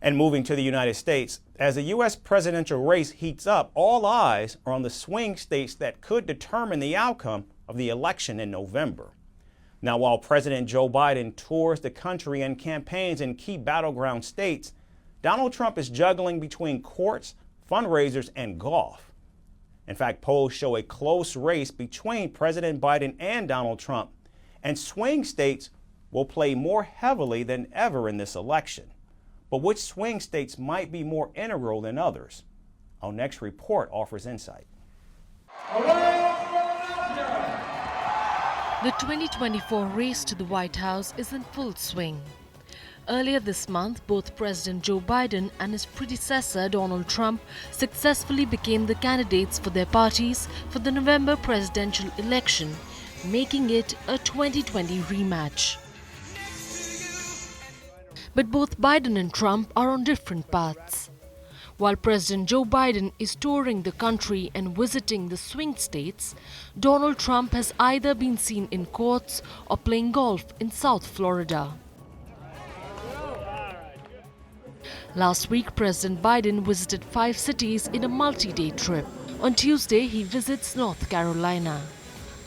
And moving to the United States, as the U.S. presidential race heats up, all eyes are on the swing states that could determine the outcome of the election in November. Now, while President Joe Biden tours the country and campaigns in key battleground states, Donald Trump is juggling between courts, fundraisers, and golf. In fact, polls show a close race between President Biden and Donald Trump, and swing states will play more heavily than ever in this election. But which swing states might be more integral than others? Our next report offers insight. The 2024 race to the White House is in full swing. Earlier this month, both President Joe Biden and his predecessor Donald Trump successfully became the candidates for their parties for the November presidential election, making it a 2020 rematch. But both Biden and Trump are on different paths. While President Joe Biden is touring the country and visiting the swing states, Donald Trump has either been seen in courts or playing golf in South Florida. Last week, President Biden visited 5 cities in a multi-day trip. On Tuesday, he visits North Carolina,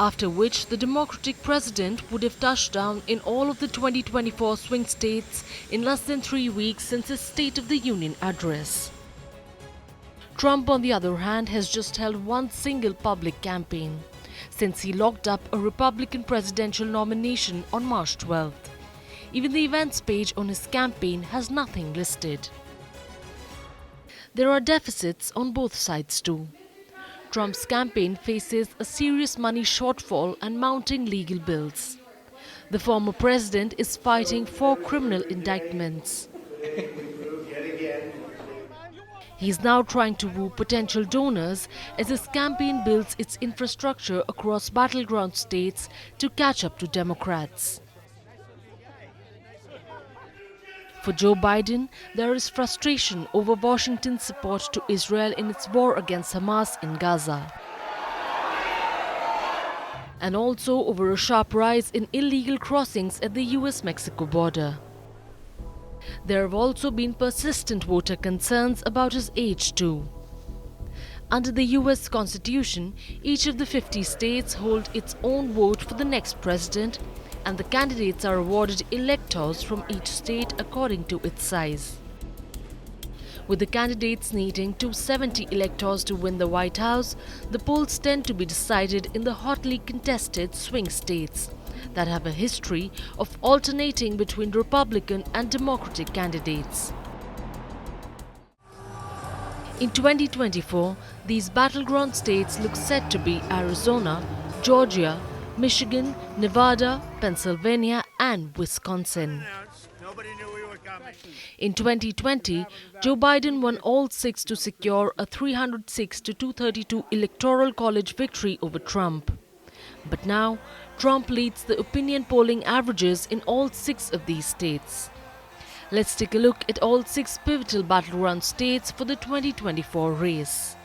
after which the Democratic president would have touched down in all of the 2024 swing states in less than 3 weeks since his State of the Union address. Trump, on the other hand, has just held one single public campaign since he locked up a Republican presidential nomination on March 12th. Even the events page on his campaign has nothing listed. There are deficits on both sides too. Trump's campaign faces a serious money shortfall and mounting legal bills. The former president is fighting 4 criminal indictments. He's now trying to woo potential donors as his campaign builds its infrastructure across battleground states to catch up to Democrats. For Joe Biden, there is frustration over Washington's support to Israel in its war against Hamas in Gaza, and also over a sharp rise in illegal crossings at the US-Mexico border. There have also been persistent voter concerns about his age too. Under the US Constitution, each of the 50 states hold its own vote for the next president, and the candidates are awarded electors from each state according to its size. With the candidates needing 270 electors to win the White House, the polls tend to be decided in the hotly contested swing states that have a history of alternating between Republican and Democratic candidates. In 2024, these battleground states look set to be Arizona, Georgia, Michigan, Nevada, Pennsylvania, and Wisconsin. In 2020, Joe Biden won all 6 to secure a 306 to 232 electoral college victory over Trump. But now, Trump leads the opinion polling averages in all 6 of these states. Let's take a look at all 6 pivotal battleground states for the 2024 race.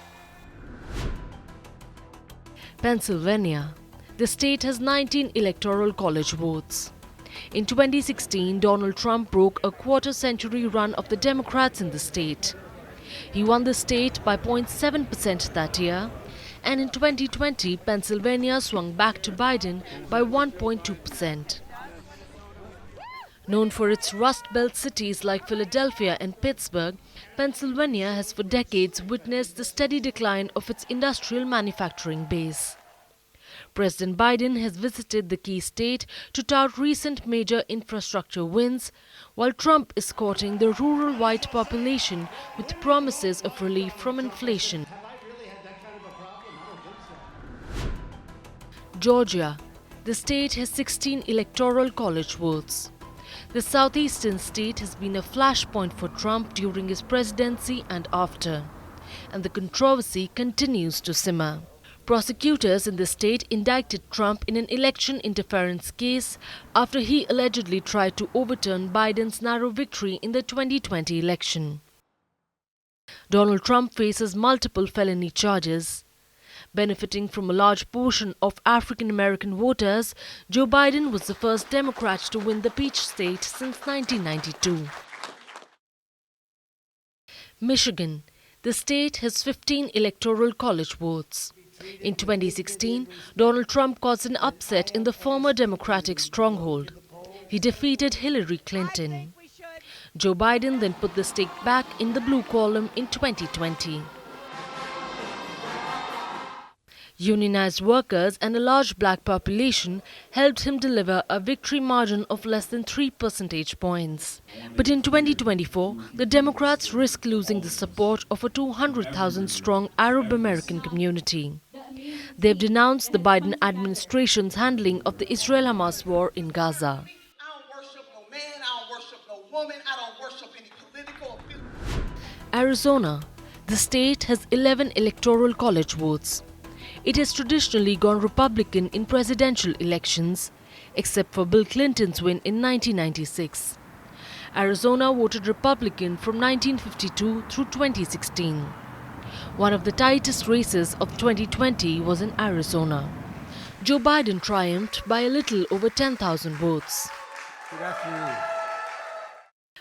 Pennsylvania. The state has 19 electoral college votes. In 2016, Donald Trump broke a quarter-century run of the Democrats in the state. He won the state by 0.7% that year, and in 2020, Pennsylvania swung back to Biden by 1.2%. Known for its Rust Belt cities like Philadelphia and Pittsburgh, Pennsylvania has for decades witnessed the steady decline of its industrial manufacturing base. President Biden has visited the key state to tout recent major infrastructure wins, while Trump is courting the rural white population with promises of relief from inflation. Georgia. The state has 16 electoral college votes. The southeastern state has been a flashpoint for Trump during his presidency and after, and the controversy continues to simmer. Prosecutors in the state indicted Trump in an election interference case after he allegedly tried to overturn Biden's narrow victory in the 2020 election. Donald Trump faces multiple felony charges. Benefiting from a large portion of African American voters, Joe Biden was the first Democrat to win the Peach State since 1992. Michigan. The state has 15 electoral college votes. In 2016, Donald Trump caused an upset in the former Democratic stronghold. He defeated Hillary Clinton. Joe Biden then put the state back in the blue column in 2020. Unionized workers and a large black population helped him deliver a victory margin of less than 3 percentage points. But in 2024, the Democrats risk losing the support of a 200,000-strong Arab-American community. They've denounced the Biden administration's handling of the Israel-Hamas war in Gaza. I don't worship no man, I don't worship no woman, I don't worship any political. Arizona. The state has 11 electoral college votes. It has traditionally gone Republican in presidential elections, except for Bill Clinton's win in 1996. Arizona voted Republican from 1952 through 2016. One of the tightest races of 2020 was in Arizona. Joe Biden triumphed by a little over 10,000 votes.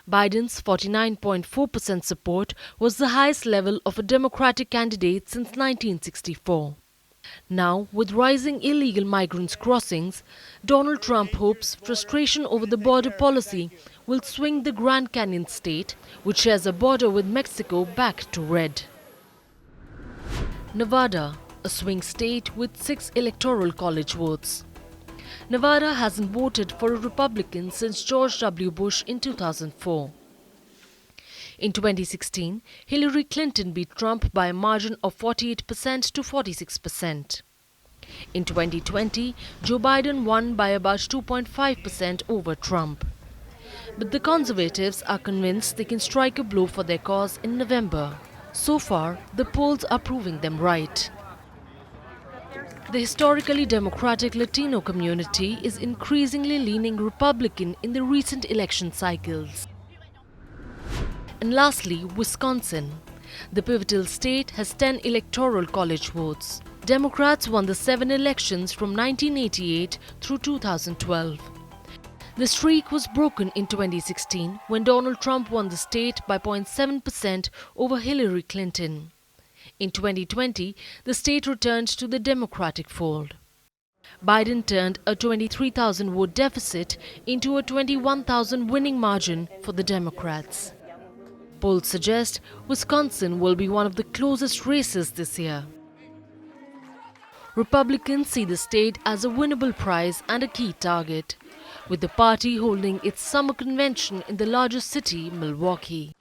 Biden's 49.4% support was the highest level of a Democratic candidate since 1964. Now, with rising illegal migrants crossings, Donald Trump hopes frustration over the border policy will swing the Grand Canyon state, which shares a border with Mexico, back to red. Nevada, a swing state with 6 electoral college votes. Nevada hasn't voted for a Republican since George W. Bush in 2004. In 2016, Hillary Clinton beat Trump by a margin of 48% to 46%. In 2020, Joe Biden won by about 2.5% over Trump. But the conservatives are convinced they can strike a blow for their cause in November. So far, the polls are proving them right. The historically democratic Latino community is increasingly leaning Republican in the recent election cycles. And lastly, Wisconsin. The pivotal state has 10 electoral college votes. Democrats won the 7 elections from 1988 through 2012. The streak was broken in 2016 when Donald Trump won the state by 0.7% over Hillary Clinton. In 2020, the state returned to the Democratic fold. Biden turned a 23,000 vote deficit into a 21,000 winning margin for the Democrats. Polls suggest Wisconsin will be one of the closest races this year. Republicans see the state as a winnable prize and a key target, with the party holding its summer convention in the largest city, Milwaukee.